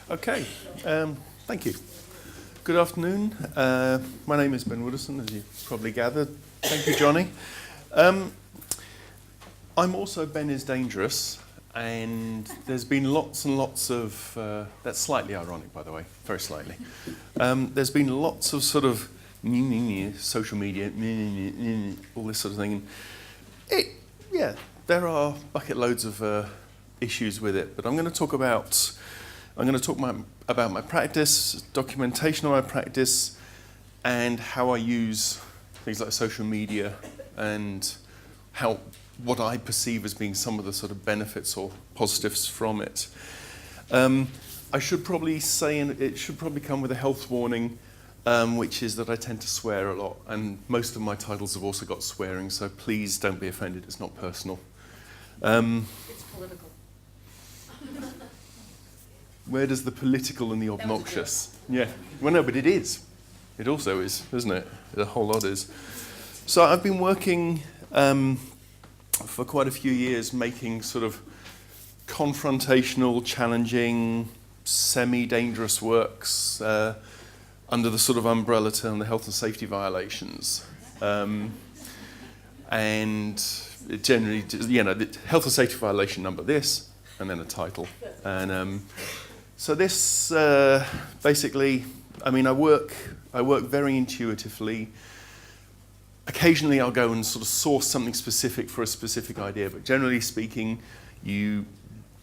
Okay, thank you. Good afternoon. My name is Ben Woodeson, as you probably gathered. Thank you, Johnny. I'm also Ben is Dangerous, and there's been lots and lots of, that's slightly ironic, by the way, very slightly. There's been lots of sort of social media, all this sort of thing. There are bucket loads of issues with it, but I'm going to talk about my practice, documentation of my practice, and how I use things like social media and what I perceive as being some of the sort of benefits or positives from it. I should probably say, and it should probably come with a health warning, which is that I tend to swear a lot, and most of my titles have also got swearing, so please don't be offended, it's not personal. It's political. Where does the political and the obnoxious? Yeah, well, no, but it is. It also is, isn't it? A whole lot is. So I've been working for quite a few years making sort of confrontational, challenging, semi-dangerous works under the sort of umbrella term, the health and safety violations. And it generally, the health and safety violation number this, and then a title. And so this basically, I work very intuitively. Occasionally I'll go and sort of source something specific for a specific idea, but generally speaking, you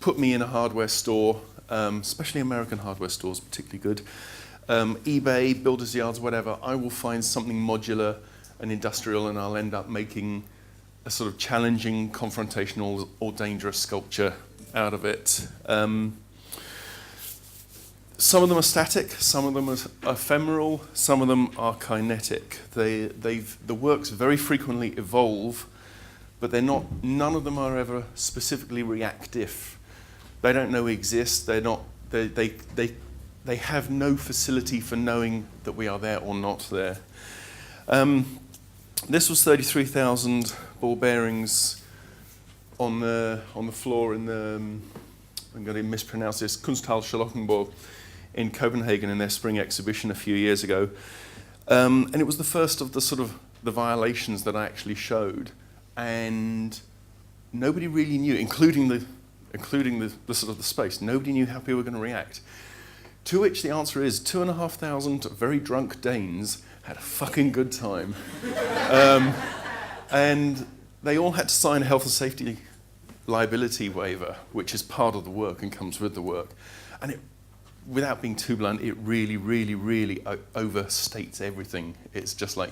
put me in a hardware store, especially American hardware stores, particularly good, eBay, builders' yards, whatever, I will find something modular and industrial, and I'll end up making a sort of challenging, confrontational, or dangerous sculpture out of it. Some of them are static, some of them are ephemeral, some of them are kinetic. The works very frequently evolve, but none of them are ever specifically reactive. They don't know we exist, they have no facility for knowing that we are there or not there. This was 33,000 ball bearings on the floor in the, I'm going to mispronounce this, Kunsthalle Charlottenburg in Copenhagen in their spring exhibition a few years ago. And it was the first of the sort of the violations that I actually showed. And nobody really knew, including the sort of the space, nobody knew how people were going to react. To which the answer is 2,500 very drunk Danes had a fucking good time. And they all had to sign a health and safety liability waiver, which is part of the work and comes with the work. And without being too blunt, it really, really, really overstates everything. It's just like,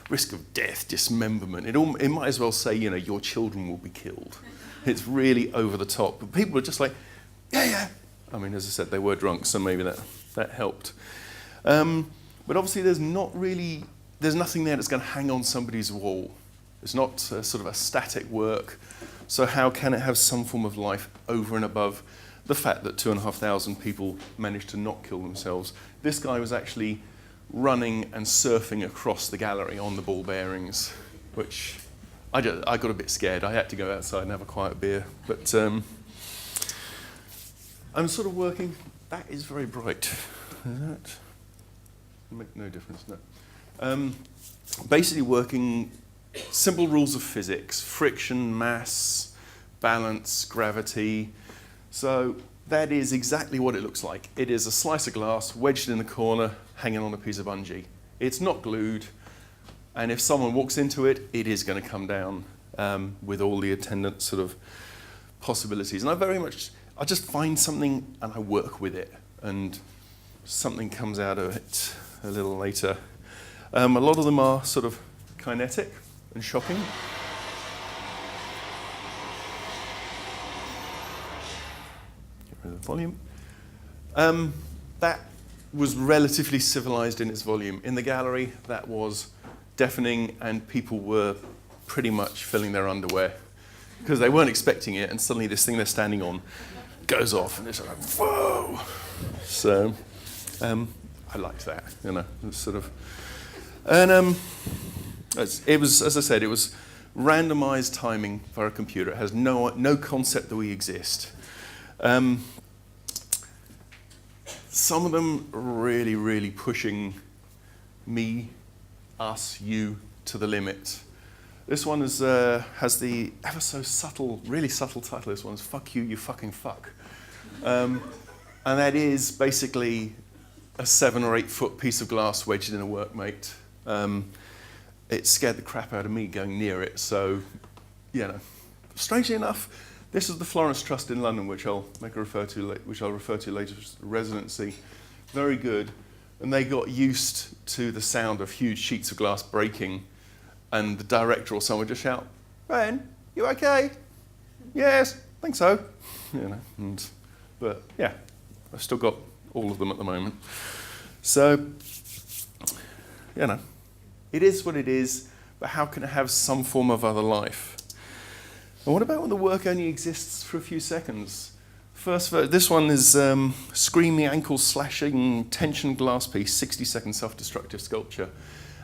risk of death, dismemberment. It might as well say, your children will be killed. It's really over the top. But people are just like, yeah. As I said, they were drunk, so maybe that helped. But obviously there's nothing there that's going to hang on somebody's wall. It's not sort of a static work. So how can it have some form of life over and above the fact that 2,500 people managed to not kill themselves? This guy was actually running and surfing across the gallery on the ball bearings, which I got a bit scared. I had to go outside and have a quiet beer. But I'm sort of working. That is very bright. That make no difference. No. Basically working simple rules of physics: friction, mass, balance, gravity. So that is exactly what it looks like. It is a slice of glass wedged in the corner, hanging on a piece of bungee. It's not glued, and if someone walks into it, it is going to come down with all the attendant sort of possibilities. And I just find something and I work with it, and something comes out of it a little later. A lot of them are sort of kinetic and shocking. The volume. That was relatively civilized in its volume. In the gallery, that was deafening, and people were pretty much filling their underwear because they weren't expecting it, and suddenly this thing they're standing on goes off, and it's like, whoa! So I liked that, it's sort of, and it was, as I said, it was randomized timing for a computer. It has no concept that we exist. some of them really, really pushing me, us, you to the limit. This one is, has the ever so subtle, really subtle title. This one's "Fuck You, You Fucking Fuck," and that is basically a 7 or 8 foot piece of glass wedged in a workmate. It scared the crap out of me going near it. So, you know, strangely enough, this is the Florence Trust in London, which I'll refer to later as residency. Very good, and they got used to the sound of huge sheets of glass breaking, and the director or someone would just shout, "Ben, you okay?" "Yes, think so." You know, but yeah, I've still got all of them at the moment. So, you know, it is what it is, but how can it have some form of other life? And what about when the work only exists for a few seconds? This one is screaming, ankle-slashing, tension glass piece, 60-second self-destructive sculpture.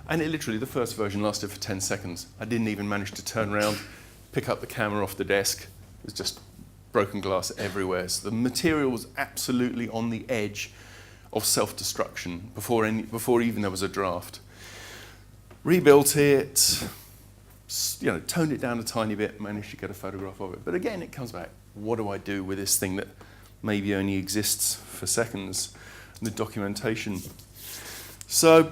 And it literally, the first version lasted for 10 seconds. I didn't even manage to turn around, pick up the camera off the desk. It was just broken glass everywhere. So the material was absolutely on the edge of self-destruction before even there was a draft. Rebuilt it, you know, toned it down a tiny bit, managed to get a photograph of it. But again, it comes back, what do I do with this thing that maybe only exists for seconds? And the documentation. So,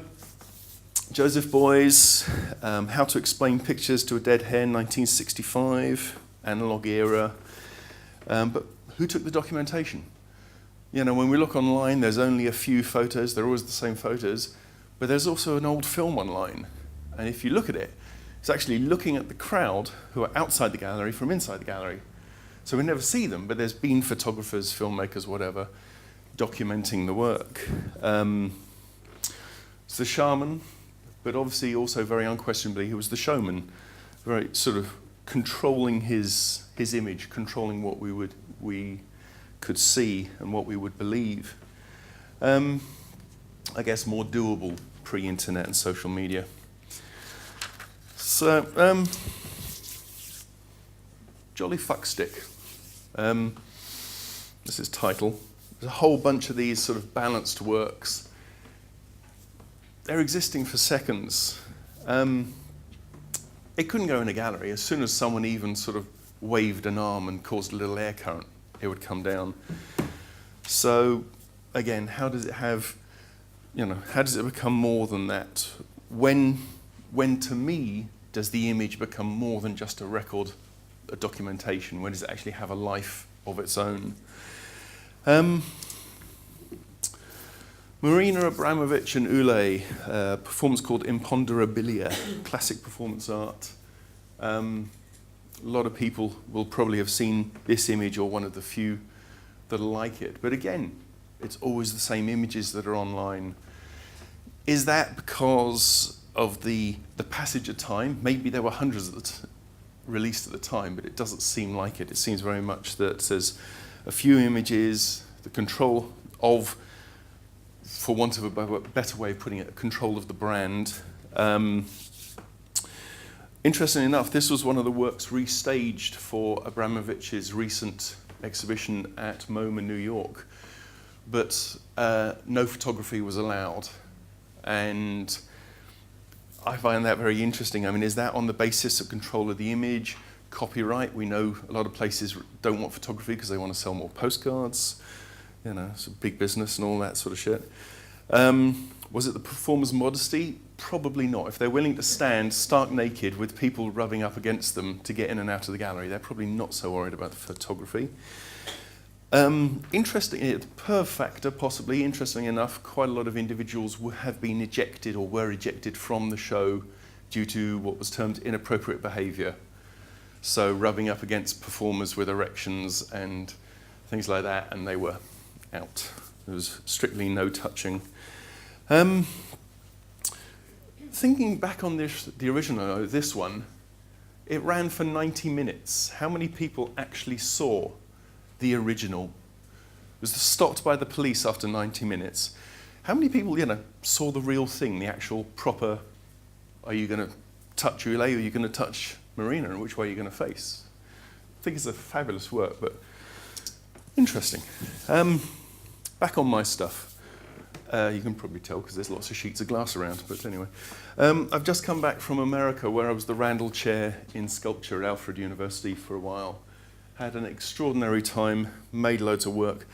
Joseph Boys, How to Explain Pictures to a Dead Hen, 1965, analog era. But who took the documentation? You know, when we look online, there's only a few photos. They're always the same photos. But there's also an old film online. And if you look at it, it's actually looking at the crowd who are outside the gallery from inside the gallery. So we never see them, but there's been photographers, filmmakers, whatever, documenting the work. It's the shaman, but obviously also very unquestionably, he was the showman, very sort of controlling his image, controlling what we could see and what we would believe. I guess more doable pre-internet and social media. So, Jolly Fuckstick. This is title. There's a whole bunch of these sort of balanced works. They're existing for seconds. It couldn't go in a gallery. As soon as someone even sort of waved an arm and caused a little air current, it would come down. So, again, how does it have, you know, how does it become more than that? When to me, does the image become more than just a record, a documentation? When does it actually have a life of its own? Marina Abramovic and Ule, a performance called Imponderabilia, classic performance art. A lot of people will probably have seen this image or one of the few that like it. But again, it's always the same images that are online. Is that because of the passage of time? Maybe there were hundreds released at the time, but it doesn't seem like it. It seems very much that there's a few images, the control of, for want of a better way of putting it, control of the brand. Interestingly enough, this was one of the works restaged for Abramovic's recent exhibition at MoMA, New York, but no photography was allowed. And I find that very interesting. I mean, is that on the basis of control of the image, copyright? We know a lot of places don't want photography because they want to sell more postcards. You know, it's a big business and all that sort of shit. Was it the performer's modesty? Probably not. If they're willing to stand stark naked with people rubbing up against them to get in and out of the gallery, they're probably not so worried about the photography. Interestingly, per factor, possibly, interestingly enough, quite a lot of individuals have been ejected or were ejected from the show due to what was termed inappropriate behaviour. So rubbing up against performers with erections and things like that, and they were out. There was strictly no touching. Thinking back on the original, this one, it ran for 90 minutes. How many people actually saw the original? It was stopped by the police after 90 minutes. How many people, saw the real thing, the actual proper, are you going to touch Ule or are you going to touch Marina, and which way are you going to face? I think it's a fabulous work, but interesting. Back on my stuff. You can probably tell because there's lots of sheets of glass around, but anyway. I've just come back from America where I was the Randall Chair in Sculpture at Alfred University for a while. Had an extraordinary time, made loads of work.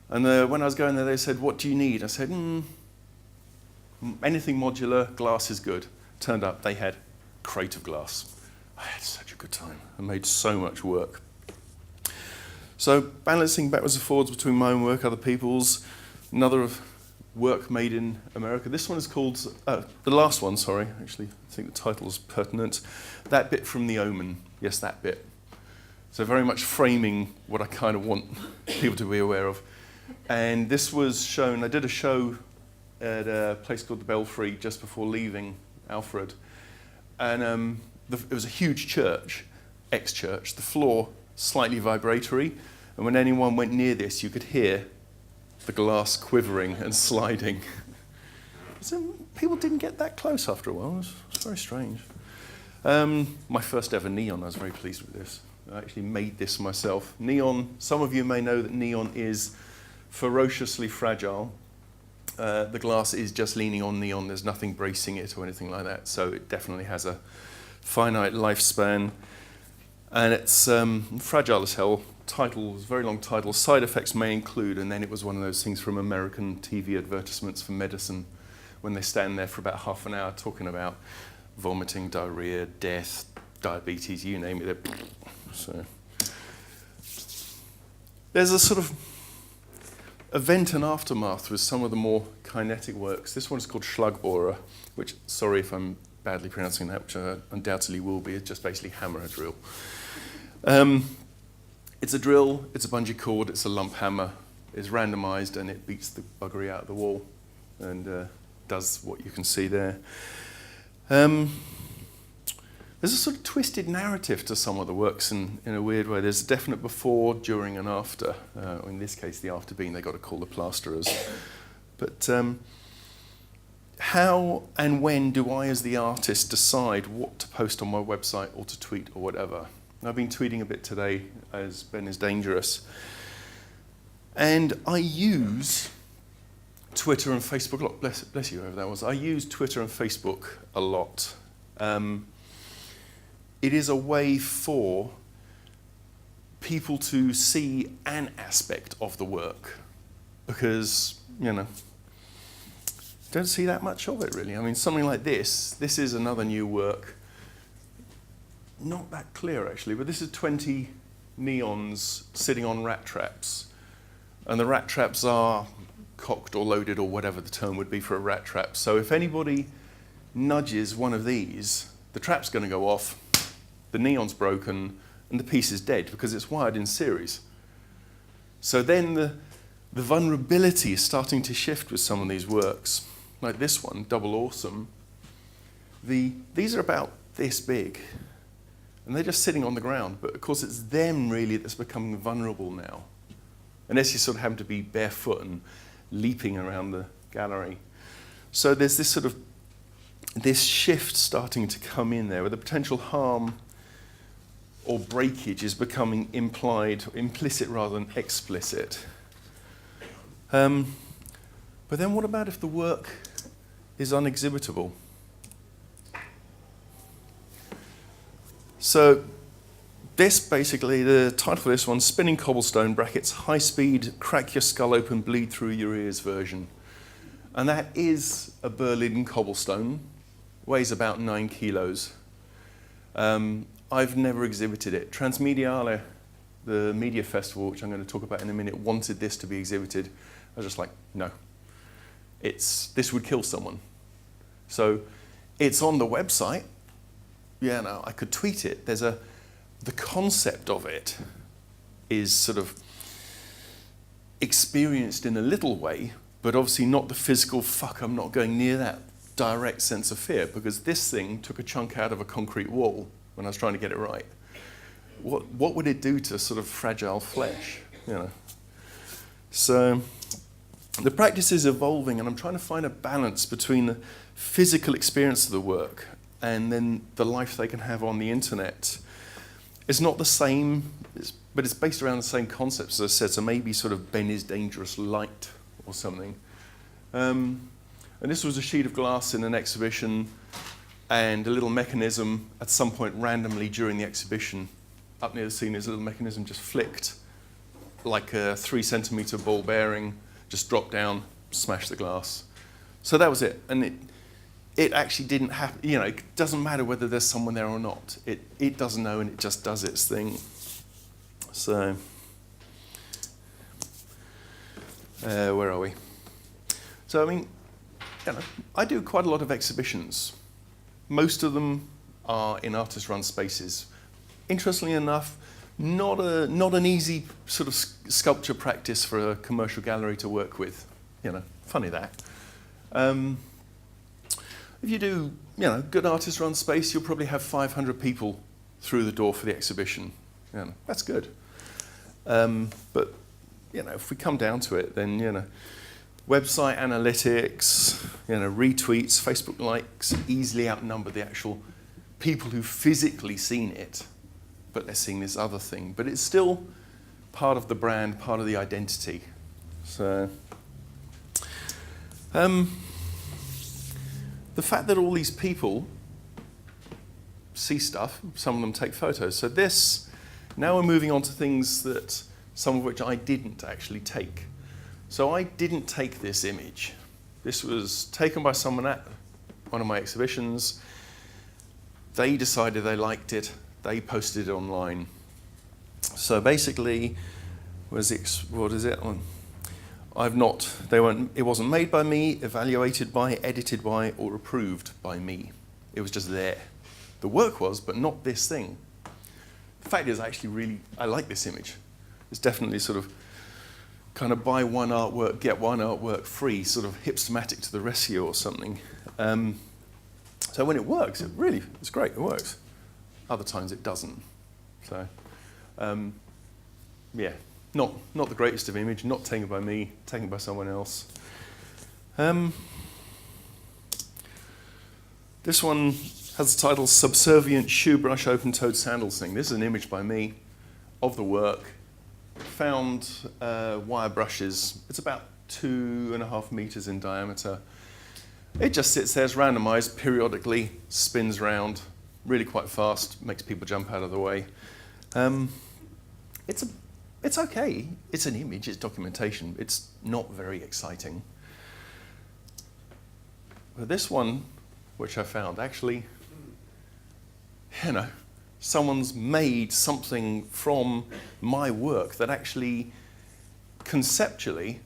And when I was going there, they said, what do you need? I said, anything modular, glass is good. Turned up, they had crate of glass. I had such a good time. I made so much work. So balancing backwards and forwards between my own work, other people's, another of work made in America. This one is called, the last one, sorry, actually, I think the title is pertinent. That bit from The Omen, yes, that bit. So very much framing what I kind of want people to be aware of. And this was shown, I did a show at a place called the Belfry just before leaving Alfred. And it was a huge church, ex-church, the floor slightly vibratory, and when anyone went near this, you could hear the glass quivering and sliding. So people didn't get that close after a while. It was very strange. My first ever neon, I was very pleased with this. I actually made this myself. Neon, some of you may know that neon is ferociously fragile. The glass is just leaning on neon. There's nothing bracing it or anything like that, so it definitely has a finite lifespan. And it's fragile as hell. Title was a very long title. Side effects may include, and then it was one of those things from American TV advertisements for medicine when they stand there for about half an hour talking about vomiting, diarrhea, death, diabetes, you name it. So there's a sort of event and aftermath with some of the more kinetic works. This one is called Schlagbohrer, which, sorry if I'm badly pronouncing that, which I undoubtedly will be. It's just basically hammer a drill. It's a drill, it's a bungee cord, it's a lump hammer. It's randomized and it beats the buggery out of the wall and does what you can see there. There's a sort of twisted narrative to some of the works in a weird way. There's a definite before, during and after. In this case, the after being they got to call the plasterers. But how and when do I as the artist decide what to post on my website or to tweet or whatever? And I've been tweeting a bit today as Ben is dangerous. And I use Twitter and Facebook a lot. Bless you, whoever that was. I use Twitter and Facebook a lot. It is a way for people to see an aspect of the work because, you know, don't see that much of it really. I mean, something like this is another new work. Not that clear actually, but this is 20 neons sitting on rat traps. And the rat traps are cocked or loaded or whatever the term would be for a rat trap. So if anybody nudges one of these, the trap's going to go off, the neon's broken, and the piece is dead because it's wired in series. So then the vulnerability is starting to shift with some of these works. Like this one, Double Awesome. These are about this big. And they're just sitting on the ground. But of course it's them really that's becoming vulnerable now. Unless you sort of happen to be barefoot and leaping around the gallery. So there's this sort of, this shift starting to come in there where the potential harm or breakage is becoming implied, implicit rather than explicit. But then what about if the work is unexhibitable? So this basically, the title for this one, Spinning Cobblestone, brackets, high speed, crack your skull open, bleed through your ears version. And that is a Berlin cobblestone, weighs about 9 kilos. I've never exhibited it. Transmediale, the media festival, which I'm going to talk about in a minute, wanted this to be exhibited. I was just like, no. This would kill someone. So it's on the website. Yeah, no, I could tweet it. The concept of it is sort of experienced in a little way, but obviously not the physical, fuck, I'm not going near that direct sense of fear, because this thing took a chunk out of a concrete wall when I was trying to get it right. What would it do to sort of fragile flesh, you know? So the practice is evolving, and I'm trying to find a balance between the physical experience of the work and then the life they can have on the internet. It's not the same, but it's based around the same concepts, as I said, so maybe sort of Ben is dangerous light or something. And this was a sheet of glass in an exhibition, and a little mechanism at some point randomly during the exhibition, up near the scene, this little mechanism just flicked like a 3 centimetre ball bearing, just dropped down, smashed the glass. So that was it. And it actually didn't happen. You know, it doesn't matter whether there's someone there or not. It doesn't know, and it just does its thing. So, where are we? So, I mean, you know, I do quite a lot of exhibitions. Most of them are in artist-run spaces. Interestingly enough, not an easy sort of sculpture practice for a commercial gallery to work with. You know, funny that. If you do, you know, good artist-run space, you'll probably have 500 people through the door for the exhibition. You know, that's good. But you know, if we come down to it, then you know, website analytics, you know, retweets, Facebook likes easily outnumber the actual people who've physically seen it, but they're seeing this other thing. But it's still part of the brand, part of the identity. So, the fact that all these people see stuff, some of them take photos. So this, now we're moving on to things that, some of which I didn't actually take. So I didn't take this image. This was taken by someone at one of my exhibitions. They decided they liked it. They posted it online. So basically, what is it? It wasn't made by me, evaluated by, edited by, or approved by me. It was just there. The work was, but not this thing. The fact is, I like this image. It's definitely sort of kind of buy one artwork, get one artwork free, sort of hipstematic to the rescue or something. So when it works, it's great, it works. Other times it doesn't. So, yeah, not the greatest of image, not taken by me, taken by someone else. This one has the title Subservient Shoe Brush Open-Toed Sandals Thing. This is an image by me of the work. Found wire brushes. It's about 2.5 meters in diameter. It just sits there, it's randomized, periodically spins round, really quite fast, makes people jump out of the way. It's okay. It's an image, it's documentation. It's not very exciting. But this one, which I found, actually, you know, someone's made something from my work that actually, conceptually,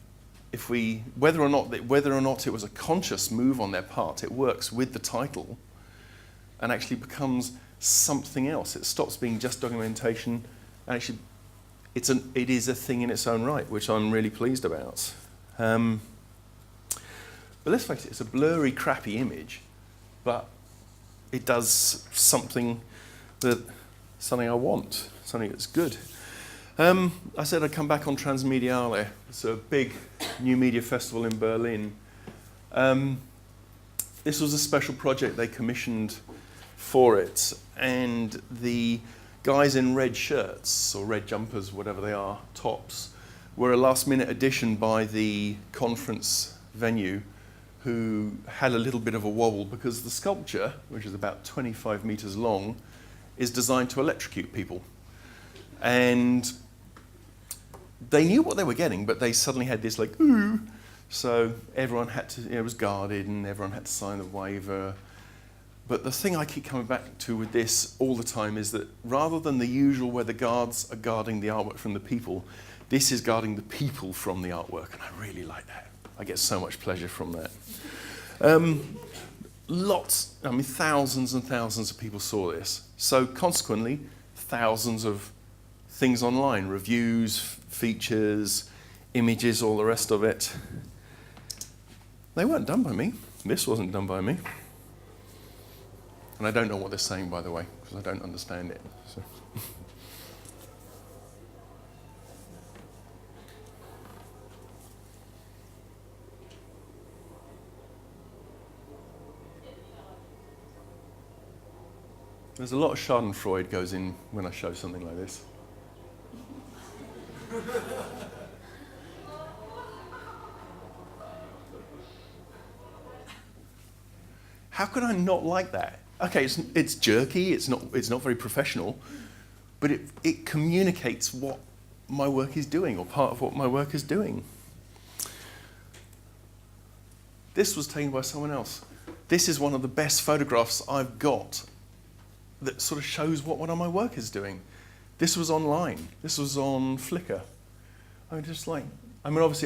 whether or not it was a conscious move on their part, it works with the title and actually becomes something else. It stops being just documentation, and actually, it is a thing in its own right, which I'm really pleased about. But let's face it, it's a blurry, crappy image, but it does something I want, something that's good. I said I'd come back on Transmediale. It's a big new media festival in Berlin. This was a special project they commissioned for it, and the guys in red shirts, or red jumpers, whatever they are, tops, were a last-minute addition by the conference venue, who had a little bit of a wobble because the sculpture, which is about 25 meters long, is designed to electrocute people. And they knew what they were getting, but they suddenly had this like, ooh. So everyone had to, it was guarded, and everyone had to sign the waiver. But the thing I keep coming back to with this all the time is that rather than the usual where the guards are guarding the artwork from the people, this is guarding the people from the artwork, and I really like that. I get so much pleasure from that. Thousands and thousands of people saw this. So consequently, thousands of things online, reviews, features, images, all the rest of it. They weren't done by me. This wasn't done by me. And I don't know what they're saying, by the way, because I don't understand it. So. There's a lot of Schadenfreude goes in when I show something like this. how could I not like that? Okay, it's jerky, it's not very professional, but it communicates what my work is doing, or part of what my work is doing. This was taken by someone else. This is one of the best photographs I've got that sort of shows what one of my work is doing. This was online. This was on Flickr. Obviously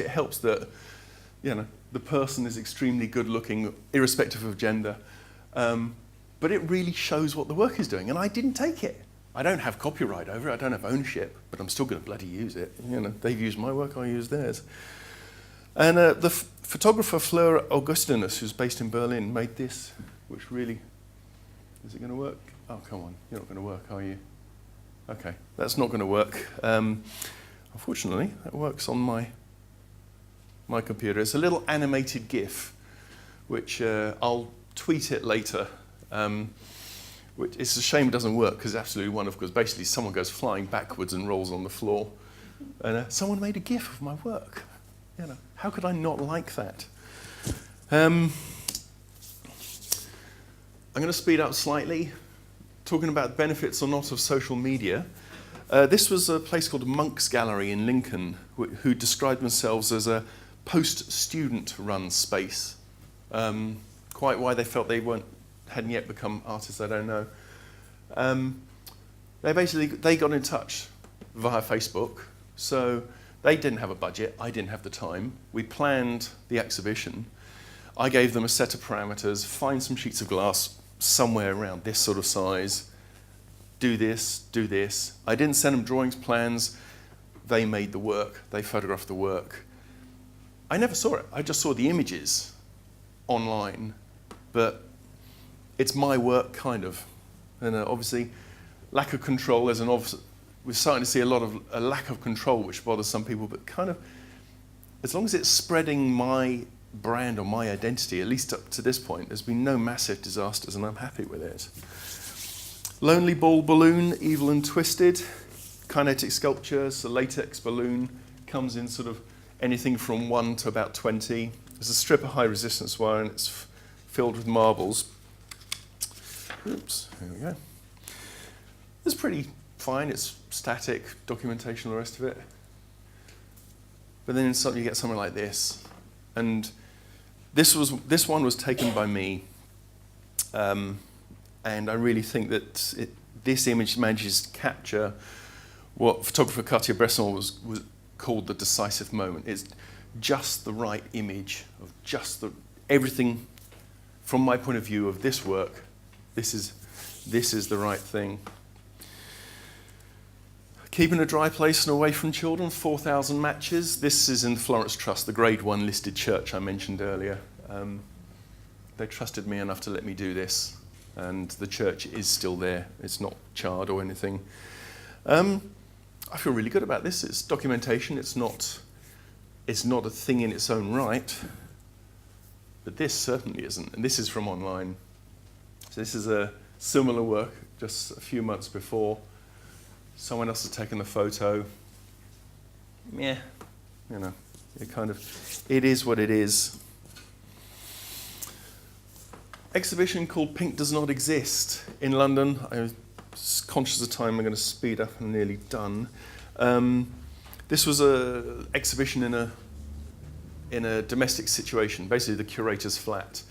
it helps that, the person is extremely good looking, irrespective of gender. But it really shows what the work is doing. And I didn't take it. I don't have copyright over it. I don't have ownership, but I'm still going to bloody use it. They've used my work, I use theirs. And the photographer Fleur Augustinus, who's based in Berlin, made this, which really, is it going to work? Oh, come on, you're not going to work, are you? Okay, that's not going to work. Unfortunately, that works on my computer. It's a little animated GIF, which I'll tweet it later. It's a shame it doesn't work, because it's absolutely wonderful, because basically someone goes flying backwards and rolls on the floor. And someone made a GIF of my work. How could I not like that? I'm going to speed up slightly, talking about benefits or not of social media. This was a place called Monk's Gallery in Lincoln, who described themselves as a post-student run space. Quite why they felt they hadn't yet become artists, I don't know. They got in touch via Facebook. So they didn't have a budget, I didn't have the time. We planned the exhibition. I gave them a set of parameters, find some sheets of glass somewhere around this sort of size, do this, do this. I didn't send them drawings, plans. They made the work, they photographed the work. I never saw it, I just saw the images online, but it's my work, kind of. And obviously, lack of control, we're starting to see a lack of control, which bothers some people, but kind of, as long as it's spreading my brand or my identity, at least up to this point, there's been no massive disasters, and I'm happy with it. Lonely Ball Balloon, Evil and Twisted, kinetic sculptures, the latex balloon comes in sort of anything from 1 to about 20. There's a strip of high resistance wire, and it's filled with marbles. Oops, here we go. It's pretty fine, it's static, documentation, the rest of it. But then you get something like this. And this one was taken by me. And I really think that this image manages to capture what photographer Cartier-Bresson was called the decisive moment. It's just the right image of everything from my point of view of this work. This is the right thing. Keeping a dry place and away from children, 4,000 matches. This is in Florence Trust, the Grade 1 listed church I mentioned earlier. They trusted me enough to let me do this, and the church is still there. It's not charred or anything. I feel really good about this. It's documentation. It's not a thing in its own right, but this certainly isn't. And this is from online. So this is a similar work just a few months before. Someone else has taken the photo. Yeah, it is what it is. Exhibition called Pink Does Not Exist in London. I was conscious of time, I'm going to speed up, I'm nearly done. This was an exhibition in a domestic situation, basically the curator's flat.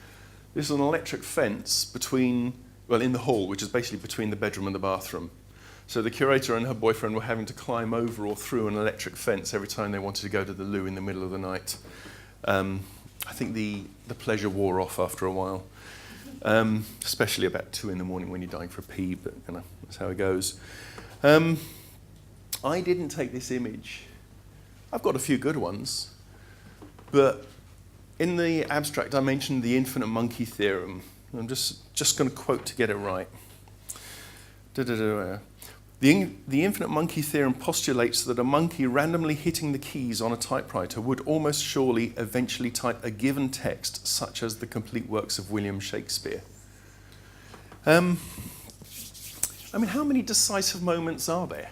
This is an electric fence in the hall, which is basically between the bedroom and the bathroom. So the curator and her boyfriend were having to climb over or through an electric fence every time they wanted to go to the loo in the middle of the night. I think the pleasure wore off after a while, especially about 2 a.m. when you're dying for a pee, but that's how it goes. I didn't take this image. I've got a few good ones, but in the abstract I mentioned the infinite monkey theorem. I'm just going to quote to get it right. The infinite monkey theorem postulates that a monkey randomly hitting the keys on a typewriter would almost surely eventually type a given text, such as the complete works of William Shakespeare. How many decisive moments are there?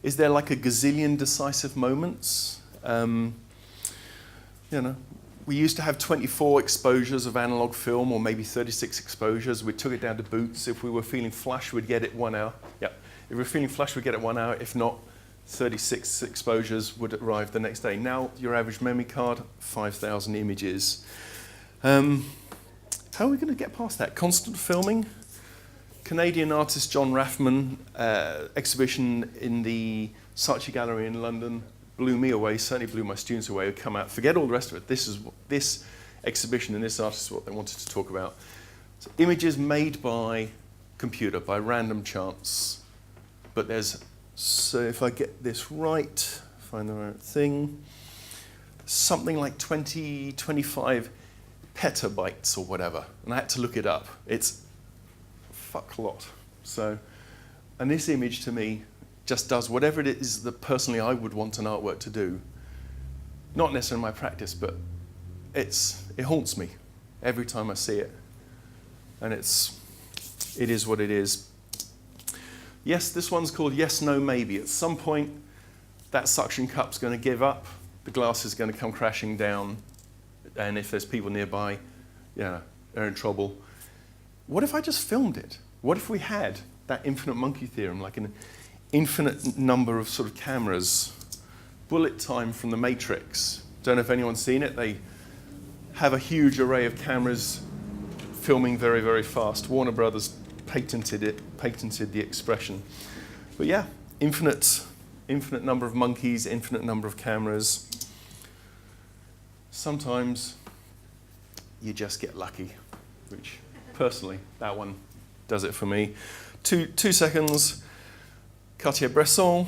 Is there like a gazillion decisive moments? we used to have 24 exposures of analog film, or maybe 36 exposures. We took it down to boots. If we were feeling flush, we'd get it 1 hour. Yeah. If we were feeling flush, we'd get it 1 hour. If not, 36 exposures would arrive the next day. Now, your average memory card, 5,000 images. How are we going to get past that? Constant filming. Canadian artist John Raffman, exhibition in the Saatchi Gallery in London, blew me away, certainly blew my students away, who come out, forget all the rest of it. This exhibition and this artist is what they wanted to talk about. So images made by computer, by random chance. But there's, so if I get this right, find the right thing, something like 20, 25 petabytes or whatever. And I had to look it up. It's a fuck lot. So, and this image to me just does whatever it is that personally I would want an artwork to do. Not necessarily my practice, but it haunts me every time I see it. And it is what it is. Yes, this one's called Yes, No, Maybe. At some point, that suction cup's going to give up, the glass is going to come crashing down, and if there's people nearby, they're in trouble. What if I just filmed it? What if we had that infinite monkey theorem, like an infinite number of sort of cameras? Bullet time from the Matrix. Don't know if anyone's seen it. They have a huge array of cameras filming very, very fast. Warner Brothers patented the expression. But yeah, infinite number of monkeys, infinite number of cameras. Sometimes you just get lucky, which personally, that one does it for me. 2 seconds, Cartier-Bresson.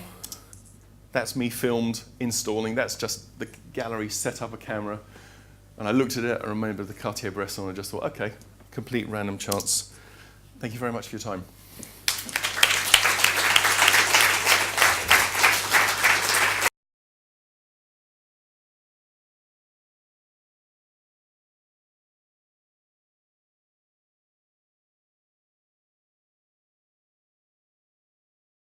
That's me filmed installing. That's just the gallery set up a camera. And I looked at it, I remembered the Cartier-Bresson, and I just thought, okay, complete random chance. Thank you very much for your time.